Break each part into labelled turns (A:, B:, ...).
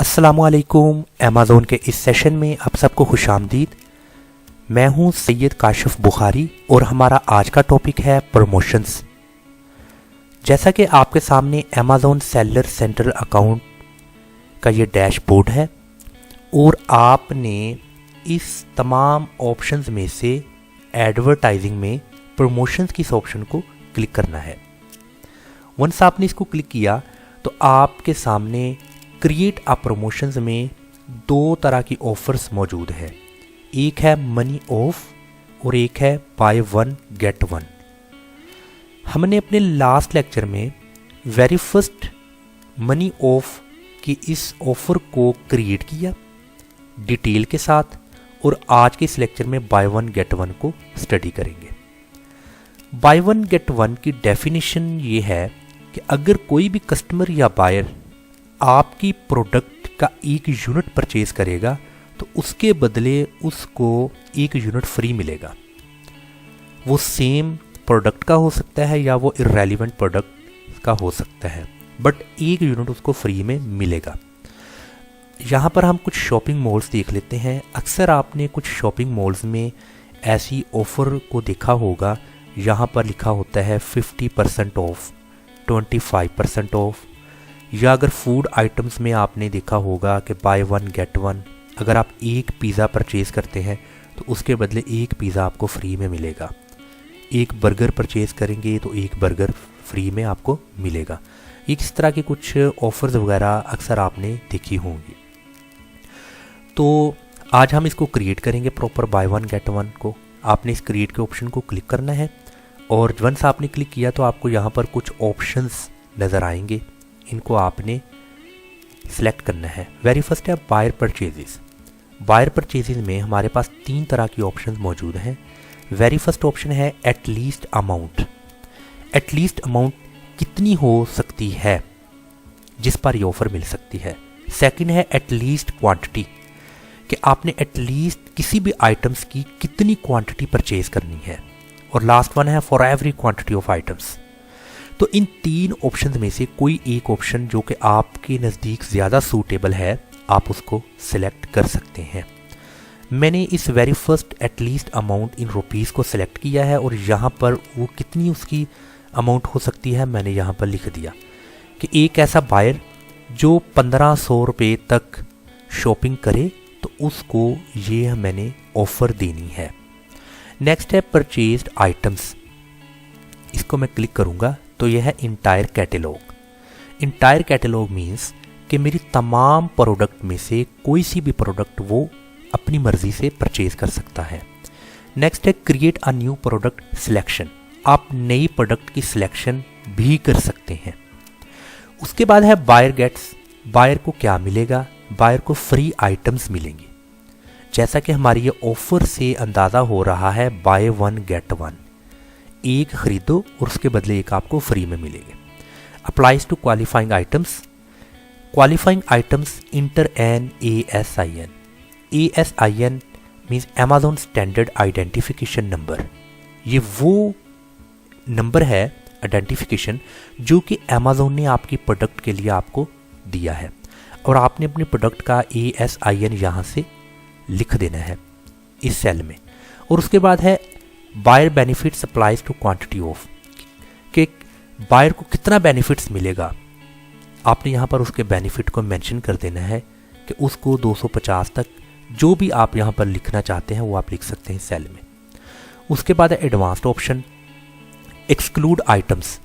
A: अस्सलामुअलैकुम। अमेज़ॉन के इस सेशन में आप सबको खुशामदीद। मैं हूं सैयद काशिफ बुखारी और हमारा आज का टॉपिक है प्रमोशंस। जैसा कि आपके सामने अमेज़ॉन सेलर सेंट्रल अकाउंट का ये डैशबोर्ड है और आपने इस तमाम ऑप्शंस में से एडवर्टाइजिंग में प्रमोशंस की इस ऑप्शन को क्लिक करना है। वंस आपने इसको क्लिक किया तो आपके सामने क्रिएट अ प्रमोशंस में दो तरह की ऑफर्स मौजूद है। एक है मनी ऑफ और एक है बाय वन गेट वन। हमने अपने लास्ट लेक्चर में वेरी फर्स्ट मनी ऑफ की इस ऑफर को क्रिएट किया डिटेल के साथ और आज के इस लेक्चर में बाय वन गेट वन को स्टडी करेंगे। बाय वन गेट वन की डेफिनेशन ये है कि अगर कोई भी कस्टमर या बायर आपकी प्रोडक्ट का एक यूनिट परचेज करेगा तो उसके बदले उसको एक यूनिट फ्री मिलेगा। वो सेम प्रोडक्ट का हो सकता है या वो इररेलेवेंट प्रोडक्ट का हो सकता है, बट एक यूनिट उसको फ्री में मिलेगा। यहाँ पर हम कुछ शॉपिंग मॉल्स देख लेते हैं। अक्सर आपने कुछ शॉपिंग मॉल्स में ऐसी ऑफ़र को देखा होगा। यहाँ पर लिखा होता है 50% ऑफ, 25% ऑफ, या अगर फूड आइटम्स में आपने देखा होगा कि बाय वन गेट वन। अगर आप एक पिज़्ज़ा परचेज़ करते हैं तो उसके बदले एक पिज़्ज़ा आपको फ्री में मिलेगा। एक बर्गर परचेज़ करेंगे तो एक बर्गर फ्री में आपको मिलेगा। इस तरह के कुछ ऑफ़र्स वगैरह अक्सर आपने देखी होंगी। तो आज हम इसको क्रिएट करेंगे proper by one get one को। आपने इस क्रिएट के ऑप्शन को क्लिक करना है और वंस आपने क्लिक किया तो आपको यहाँ पर कुछ ऑप्शंस नज़र आएंगे। इनको आपने सेलेक्ट करना है। वेरी फर्स्ट है बायर परचेजेस। बायर परचेजेस में हमारे पास तीन तरह की ऑप्शंस मौजूद हैं। वेरी फर्स्ट ऑप्शन है एटलीस्ट अमाउंट। एटलीस्ट अमाउंट कितनी हो सकती है जिस पर ये ऑफर मिल सकती है। सेकंड है एटलीस्ट क्वांटिटी, कि आपने एटलीस्ट किसी भी आइटम्स की कितनी क्वांटिटी परचेज करनी है। और लास्ट वन है for every quantity of items. तो इन तीन ऑप्शन में से कोई एक ऑप्शन जो कि आपके नज़दीक ज़्यादा सूटेबल है आप उसको सिलेक्ट कर सकते हैं। मैंने इस very first at least amount in rupees को सिलेक्ट किया है और यहाँ पर वो कितनी उसकी अमाउंट हो सकती है मैंने यहाँ पर लिख दिया कि एक ऐसा बायर जो 1500 रुपये तक शॉपिंग करे तो उसको ये मैंने ऑफ़र देनी है। नेक्स्ट है परचेज्ड आइटम्स। इसको मैं क्लिक करूँगा तो यह है entire catalogue. Entire catalogue means कि मेरी तमाम प्रोडक्ट में से कोई सी भी प्रोडक्ट वो अपनी मर्ज़ी से परचेज कर सकता है। नेक्स्ट है create a new product selection. आप नई प्रोडक्ट की सिलेक्शन भी कर सकते हैं। उसके बाद है बायर गेट्स। बायर को क्या मिलेगा? बायर को फ्री आइटम्स मिलेंगी। जैसा कि हमारी ये ऑफर से अंदाज़ा हो रहा है बाय वन गेट वन, एक खरीदो और उसके बदले एक आपको फ्री में मिलेंगे। Applies to qualifying items. Qualifying items enter an ASIN। ASIN means Amazon standard identification number. ये वो नंबर है आइडेंटिफिकेशन जो कि अमेज़ॉन ने आपकी प्रोडक्ट के लिए आपको दिया है और आपने अपने प्रोडक्ट का ASIN यहाँ से लिख देना है इस सेल में। और उसके बाद है buyer benefits applies to quantity of, कि बायर को कितना बेनिफिट्स मिलेगा। आपने यहाँ पर उसके बेनिफिट को मेंशन कर देना है कि उसको 250 तक जो भी आप यहाँ पर लिखना चाहते हैं वो आप लिख सकते हैं सेल में। उसके बाद है एडवांस्ड ऑप्शन एक्सक्लूड आइटम्स,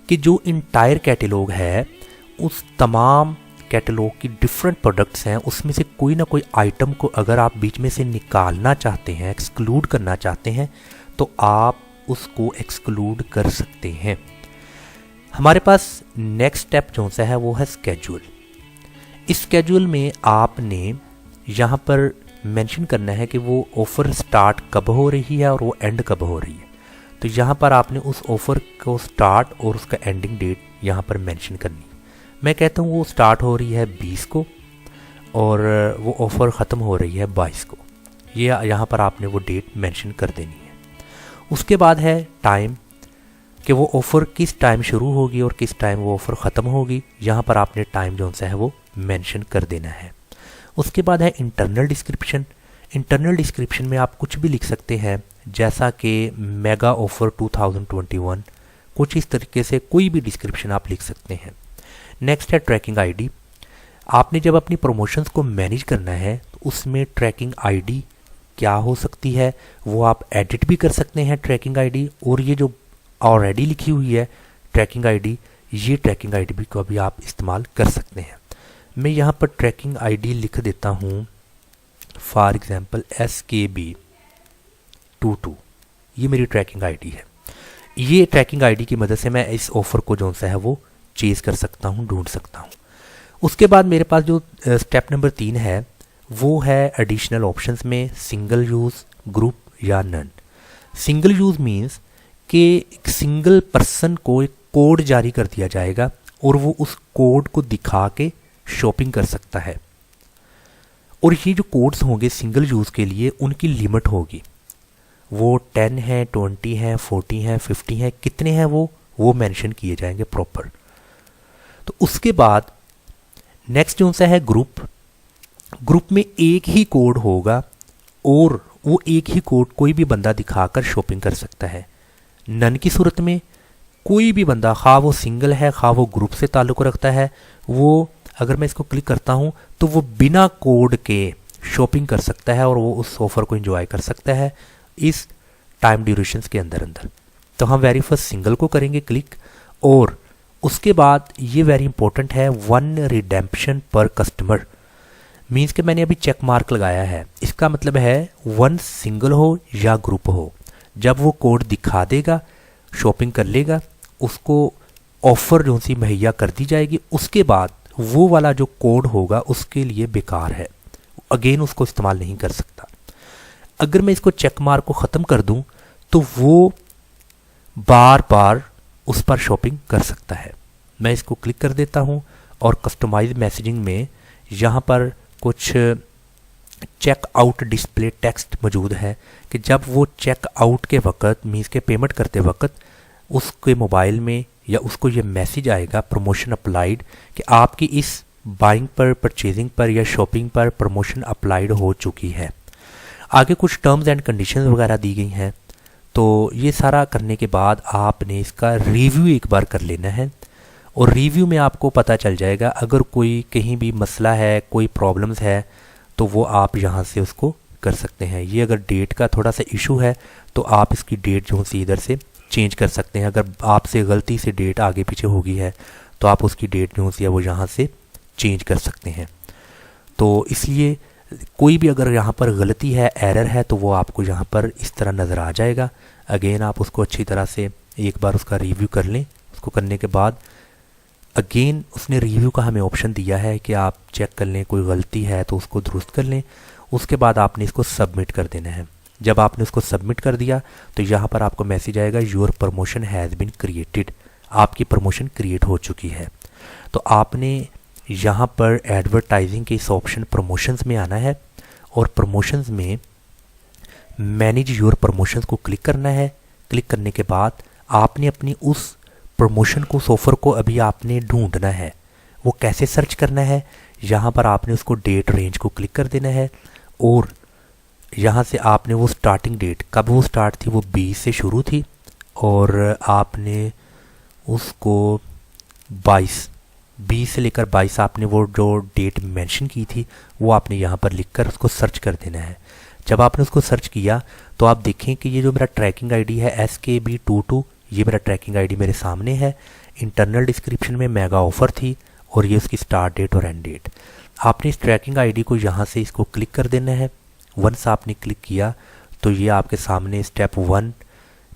A: कि जो इंटायर कैटलॉग है उस तमाम कैटलॉग की डिफरेंट प्रोडक्ट्स हैं उसमें से कोई ना कोई आइटम को अगर आप बीच में से निकालना चाहते हैं, एक्सक्लूड करना चाहते हैं तो आप उसको एक्सक्लूड कर सकते हैं। हमारे पास नेक्स्ट स्टेप जो सा है वो है स्केड्यूल। इस स्केड्यूल में आपने यहाँ पर मेंशन करना है कि वो ऑफ़र स्टार्ट कब हो रही है और वो एंड कब हो रही है। तो यहाँ पर आपने उस ऑफ़र को स्टार्ट और उसका एंडिंग डेट यहाँ पर मेंशन करनी। मैं कहता हूँ वो स्टार्ट हो रही है 20 को और वो ऑफ़र ख़त्म हो रही है 22 को। ये यहाँ पर आपने वो डेट मेंशन कर देनी है। उसके बाद है टाइम। कि वो ऑफ़र किस टाइम शुरू होगी और किस टाइम वो ऑफ़र ख़त्म होगी। यहाँ पर आपने टाइम जो सा है वो मेंशन कर देना है। उसके बाद है इंटरनल डिस्क्रिप्शन। इंटरनल डिस्क्रिप्शन में आप कुछ भी लिख सकते हैं, जैसा कि मेगा ऑफ़र 2021, कुछ इस तरीके से कोई भी डिस्क्रिप्शन आप लिख सकते हैं। नेक्स्ट है ट्रैकिंग आईडी। आपने जब अपनी प्रमोशंस को मैनेज करना है तो उसमें ट्रैकिंग आईडी क्या हो सकती है वो आप एडिट भी कर सकते हैं ट्रैकिंग आईडी, और ये जो ऑलरेडी लिखी हुई है ट्रैकिंग आईडी, ये ट्रैकिंग आईडी भी को भी आप इस्तेमाल कर सकते हैं। मैं यहाँ पर ट्रैकिंग आईडी लिख देता हूँ, फॉर एग्जांपल SKB22, ये मेरी ट्रैकिंग आईडी है। ये ट्रैकिंग आईडी की मदद से मैं इस ऑफ़र को जो सा है वो चेज़ कर सकता हूँ, ढूंढ सकता हूँ। उसके बाद मेरे पास जो स्टेप नंबर 3 है वो है एडिशनल ऑप्शंस में सिंगल यूज़, ग्रुप या नन। सिंगल यूज़ मीन्स कि एक सिंगल पर्सन को एक कोड जारी कर दिया जाएगा और वो उस कोड को दिखा के शॉपिंग कर सकता है। और ये जो कोड्स होंगे सिंगल यूज़ के लिए उनकी लिमिट होगी, वो 10 है, 20 है, 40 है, 50 है, कितने हैं वो मेंशन किए जाएंगे प्रॉपर। तो उसके बाद नेक्स्ट जो सा है ग्रुप। ग्रुप में एक ही कोड होगा और वो एक ही कोड कोई भी बंदा दिखाकर शॉपिंग कर सकता है। नन की सूरत में कोई भी बंदा, खा वो सिंगल है खा वो ग्रुप से ताल्लुक़ रखता है, वो अगर मैं इसको क्लिक करता हूँ तो वो बिना कोड के शॉपिंग कर सकता है और वो उस ऑफ़र को एंजॉय कर सकता है इस टाइम ड्यूरेशंस के अंदर। तो हम वेरी फर्स्ट सिंगल को करेंगे क्लिक, और उसके बाद ये वेरी इंपॉर्टेंट है 1 रिडेम्पशन पर कस्टमर। मीन्स कि मैंने अभी चेक मार्क लगाया है, इसका मतलब है 1 सिंगल हो या ग्रुप हो, जब वो कोड दिखा देगा शॉपिंग कर लेगा, उसको ऑफ़र जो सी मुहैया कर दी जाएगी। उसके बाद वो वाला जो कोड होगा उसके लिए बेकार है, अगेन उसको इस्तेमाल नहीं कर सकता। अगर मैं इसको चेक मार्क को ख़त्म कर दूं तो वो बार बार उस पर शॉपिंग कर सकता है। मैं इसको क्लिक कर देता हूं और कस्टमाइज मैसेजिंग में यहाँ पर कुछ चेक आउट डिस्प्ले टेक्स्ट मौजूद है कि जब वो चेक आउट के वक्त मीन्स के पेमेंट करते वक्त उसके मोबाइल में या उसको ये मैसेज आएगा प्रमोशन अप्लाइड कि आपकी इस बाइंग पर, परचेजिंग पर या शॉपिंग पर प्रमोशन अप्लाइड हो चुकी है। आगे कुछ टर्म्स एंड कंडीशंस वगैरह दी गई हैं। तो ये सारा करने के बाद आपने इसका रिव्यू एक बार कर लेना है, और रिव्यू में आपको पता चल जाएगा अगर कोई कहीं भी मसला है, कोई प्रॉब्लम्स है तो वो आप यहाँ से उसको कर सकते हैं। ये अगर डेट का थोड़ा सा इशू है तो आप इसकी डेट जो सी इधर से चेंज कर सकते हैं। अगर आपसे गलती से डेट आगे पीछे हो गई है तो आप उसकी डेट जो सी है वो यहाँ से चेंज कर सकते हैं। तो इसलिए कोई भी अगर यहाँ पर गलती है, एरर है, तो वो आपको यहाँ पर इस तरह नज़र आ जाएगा। अगेन आप उसको अच्छी तरह से एक बार उसका रिव्यू कर लें। उसको करने के बाद अगेन उसने रिव्यू का हमें ऑप्शन दिया है कि आप चेक कर लें, कोई गलती है तो उसको दुरुस्त कर लें। उसके बाद आपने इसको सबमिट कर देना है। जब आपने उसको सबमिट कर दिया तो यहाँ पर आपको मैसेज आएगा your promotion has been created, आपकी प्रमोशन क्रिएट हो चुकी है। तो आपने यहाँ पर एडवर्टाइजिंग के इस ऑप्शन प्रमोशंस में आना है और प्रमोशंस में मैनेज योर प्रमोशंस को क्लिक करना है। क्लिक करने के बाद आपने अपनी उस प्रमोशन को, उस ऑफ़र को अभी आपने ढूंढना है। वो कैसे सर्च करना है, यहाँ पर आपने उसको डेट रेंज को क्लिक कर देना है और यहाँ से आपने वो स्टार्टिंग डेट कब वो स्टार्ट थी, वो 20 से शुरू थी और आपने उसको 20 से लेकर 22 आपने वो जो डेट मेंशन की थी वो आपने यहाँ पर लिखकर उसको सर्च कर देना है। जब आपने उसको सर्च किया तो आप देखें कि ये जो मेरा ट्रैकिंग आईडी है SKB22, ये मेरा ट्रैकिंग आईडी मेरे सामने है। इंटरनल डिस्क्रिप्शन में मेगा ऑफ़र थी और ये उसकी स्टार्ट डेट और एंड डेट। आपने इस ट्रैकिंग आईडी को यहाँ से इसको क्लिक कर देना है। वंस आपने क्लिक किया तो ये आपके सामने स्टेप 1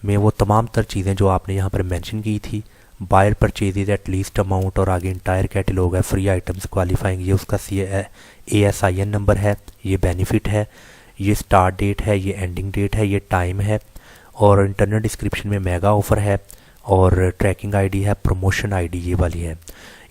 A: में वो तमाम तर चीज़ें जो आपने यहाँ पर मेंशन की थी, buyer purchases at least amount और आगे इंटायर कैटलॉग है, फ्री आइटम्स क्वालिफाइंग, ये उसका ASIN नंबर है, ये बेनिफिट है, ये स्टार्ट डेट है, ये एंडिंग डेट है, ये टाइम है और इंटरनल डिस्क्रिप्शन में मेगा ऑफ़र है और ट्रैकिंग आईडी है, प्रमोशन आईडी ये वाली है।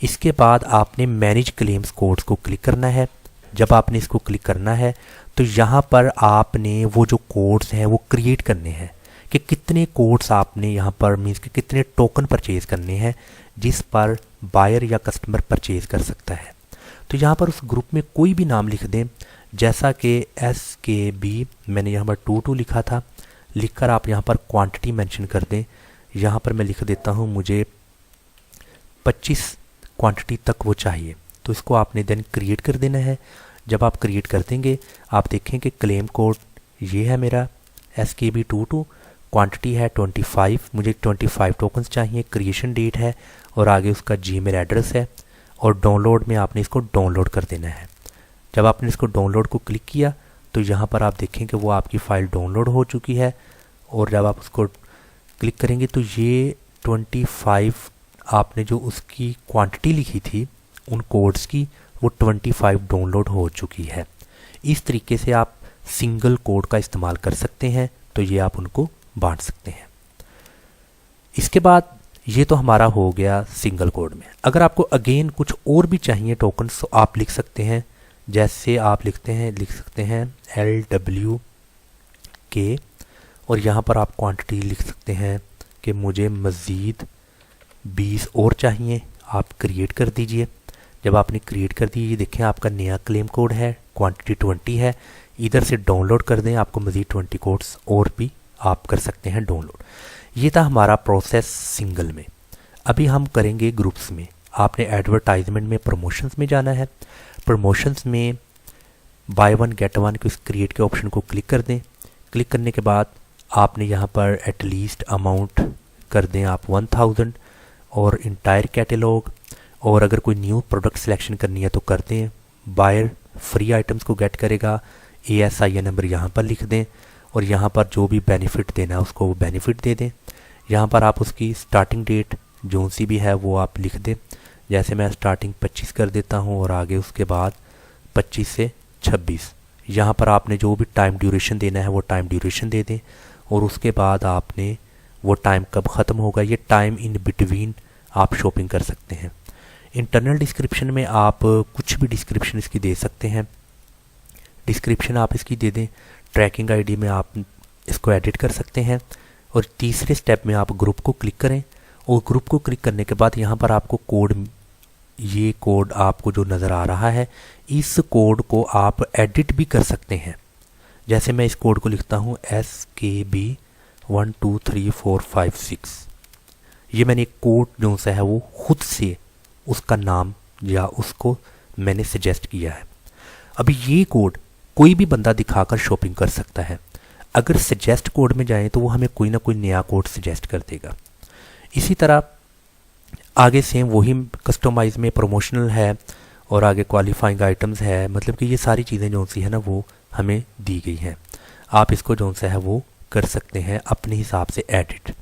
A: इसके बाद आपने मैनेज क्लेम्स कोड्स को क्लिक करना है। जब आपने इसको क्लिक करना है तो यहाँ पर आपने वो जो कोड्स हैं वो क्रिएट करने हैं कि कितने कोड्स आपने यहाँ पर मीन्स कि कितने टोकन परचेज़ करने हैं जिस पर बायर या कस्टमर परचेज़ कर सकता है। तो यहाँ पर उस ग्रुप में कोई भी नाम लिख दें, जैसा कि SKB मैंने यहाँ पर 22 लिखा था, लिखकर आप यहाँ पर क्वांटिटी मेंशन कर दें। यहाँ पर मैं लिख देता हूँ मुझे 25 क्वांटिटी तक वो चाहिए। तो इसको आपने देन क्रिएट कर देना है। जब आप क्रिएट कर देंगे आप देखें कि क्लेम कोड ये है मेरा SKB22, क्वांटिटी है 25, मुझे 25 टोकन्स चाहिए, क्रिएशन डेट है और आगे उसका जीमेल एड्रेस है और डाउनलोड में आपने इसको डाउनलोड कर देना है। जब आपने इसको डाउनलोड को क्लिक किया तो यहाँ पर आप देखें कि वो आपकी फ़ाइल डाउनलोड हो चुकी है और जब आप उसको क्लिक करेंगे तो ये 25 आपने जो उसकी क्वांटिटी लिखी थी उन कोड्स की वो 25 डाउनलोड हो चुकी है। इस तरीके से आप सिंगल कोड का इस्तेमाल कर सकते हैं, तो ये आप उनको बांट सकते हैं। इसके बाद ये तो हमारा हो गया सिंगल कोड में। अगर आपको अगेन कुछ और भी चाहिए टोकन्स तो आप लिख सकते हैं, जैसे आप लिख सकते हैं LWK और यहाँ पर आप क्वांटिटी लिख सकते हैं कि मुझे मज़ीद 20 और चाहिए, आप क्रिएट कर दीजिए। जब आपने क्रिएट कर दी, ये देखें आपका नया क्लेम कोड है, क्वांटिटी 20 है, इधर से डाउनलोड कर दें, आपको मज़ीद 20 कोड्स और भी आप कर सकते हैं डाउनलोड। ये था हमारा प्रोसेस सिंगल में। अभी हम करेंगे ग्रुप्स में। आपने एडवर्टाइजमेंट में प्रमोशंस में जाना है। प्रमोशंस में बाय वन गेट वन के उस क्रिएट के ऑप्शन को क्लिक कर दें। क्लिक करने के बाद आपने यहाँ पर एटलीस्ट अमाउंट कर दें आप 1000 और इंटायर कैटलॉग, और अगर कोई न्यू प्रोडक्ट सिलेक्शन करनी है तो कर दें। बायर फ्री आइटम्स को गेट करेगा, ASIN नंबर यहाँ पर लिख दें और यहाँ पर जो भी बेनिफिट देना है उसको वो बेनिफिट दे दें। यहाँ पर आप उसकी स्टार्टिंग डेट जो सी भी है वो आप लिख दें, जैसे मैं स्टार्टिंग 25 कर देता हूँ और आगे उसके बाद 25 से 26। यहाँ पर आपने जो भी टाइम ड्यूरेशन देना है वो टाइम ड्यूरेशन दे दें और उसके बाद आपने वो टाइम कब ख़त्म होगा, ये टाइम इन बिटवीन आप शॉपिंग कर सकते हैं। इंटरनल डिस्क्रिप्शन में आप कुछ भी डिस्क्रिप्शन इसकी दे सकते हैं, डिस्क्रिप्शन आप इसकी दे दें। ट्रैकिंग आईडी में आप इसको एडिट कर सकते हैं और तीसरे स्टेप में आप ग्रुप को क्लिक करें और ग्रुप को क्लिक करने के बाद यहाँ पर आपको कोड, ये कोड आपको जो नज़र आ रहा है, इस कोड को आप एडिट भी कर सकते हैं। जैसे मैं इस कोड को लिखता हूँ SKB123456। ये मैंने एक कोड जो सा है वो खुद से उसका नाम या उसको मैंने सजेस्ट किया है। अभी ये कोड कोई भी बंदा दिखाकर शॉपिंग कर सकता है। अगर सजेस्ट कोड में जाएं तो वो हमें कोई ना कोई नया कोड सजेस्ट कर देगा। इसी तरह आगे सेम वही कस्टमाइज में प्रमोशनल है और आगे क्वालिफाइंग आइटम्स है, मतलब कि ये सारी चीज़ें जो सी है ना वो हमें दी गई हैं। आप इसको जो सा है वो कर सकते हैं अपने हिसाब से एडिट।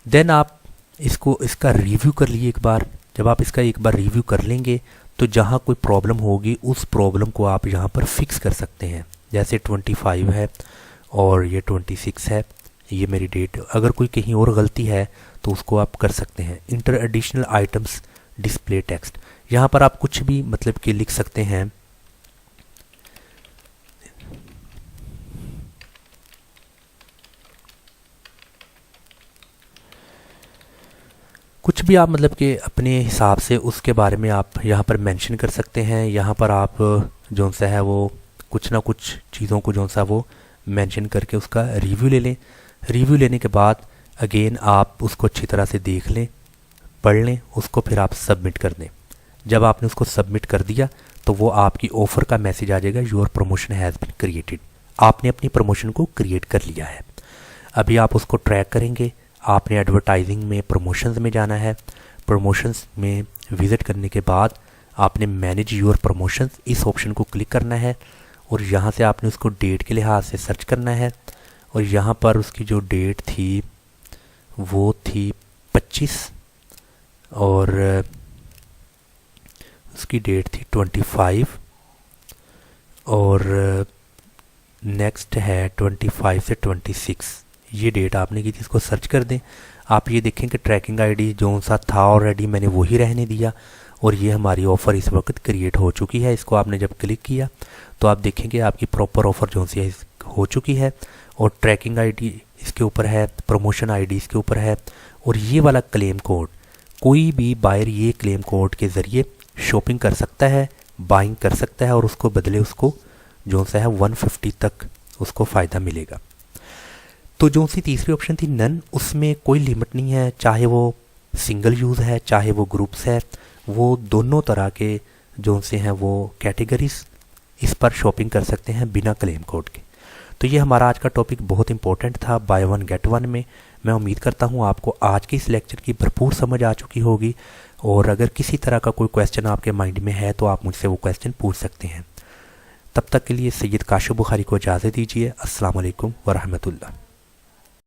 A: देन आप इसका रिव्यू कर लिए एक बार। जब आप इसका एक बार रिव्यू कर लेंगे तो जहाँ कोई प्रॉब्लम होगी उस प्रॉब्लम को आप यहाँ पर फिक्स कर सकते हैं। जैसे 25 है और ये 26 है, ये मेरी डेट। अगर कोई कहीं और गलती है तो उसको आप कर सकते हैं। Inter additional items display text, यहाँ पर आप कुछ भी मतलब कि लिख सकते हैं। कुछ भी आप मतलब कि अपने हिसाब से उसके बारे में आप यहाँ पर मेंशन कर सकते हैं। यहाँ पर आप जो सा है वो कुछ ना कुछ चीज़ों को जो सा वो मेंशन करके उसका रिव्यू ले लें। रिव्यू लेने के बाद अगेन आप उसको अच्छी तरह से देख लें, पढ़ लें, उसको फिर आप सबमिट कर दें। जब आपने उसको सबमिट कर दिया तो वो आपकी ऑफ़र का मैसेज आ जाएगा, your promotion has been created. आपने अपनी प्रमोशन को क्रिएट कर लिया है। अभी आप उसको ट्रैक करेंगे। आपने एडवर्टाइजिंग में प्रमोशंस में जाना है। प्रमोशंस में विज़िट करने के बाद आपने मैनेज योर प्रमोशंस इस ऑप्शन को क्लिक करना है और यहाँ से आपने उसको डेट के लिहाज से सर्च करना है और यहाँ पर उसकी जो डेट थी वो थी 25 और उसकी डेट थी 25 और नेक्स्ट है 25 से 26। ये डेट आपने की थी, इसको सर्च कर दें। आप ये देखें कि ट्रैकिंग आईडी जो सा था ऑलरेडी मैंने वही रहने दिया और ये हमारी ऑफ़र इस वक्त क्रिएट हो चुकी है। इसको आपने जब क्लिक किया तो आप देखेंगे आपकी प्रॉपर ऑफ़र जो सी है हो चुकी है और ट्रैकिंग आईडी इसके ऊपर है, प्रमोशन आईडी इसके ऊपर है, और ये वाला क्लेम कोड, कोई भी बायर ये क्लेम कोड के ज़रिए शॉपिंग कर सकता है, बाइंग कर सकता है, और उसको बदले उसको जो सा है 150 तक उसको फ़ायदा मिलेगा। तो जो सी तीसरी ऑप्शन थी नन, उसमें कोई लिमिट नहीं है, चाहे वो सिंगल यूज़ है चाहे वो ग्रुप्स है, वो दोनों तरह के जो से हैं वो कैटेगरीज इस पर शॉपिंग कर सकते हैं बिना क्लेम कोड के। तो ये हमारा आज का टॉपिक बहुत इंपॉर्टेंट था बाय वन गेट वन में। मैं उम्मीद करता हूँ आपको आज के इस लेक्चर की भरपूर समझ आ चुकी होगी, और अगर किसी तरह का कोई क्वेश्चन आपके माइंड में है तो आप मुझसे वो क्वेश्चन पूछ सकते हैं। तब तक के लिए सैयद काशिफ बुखारी को इजाज़त दीजिए। अस्सलाम वालेकुम व रहमतुल्लाह।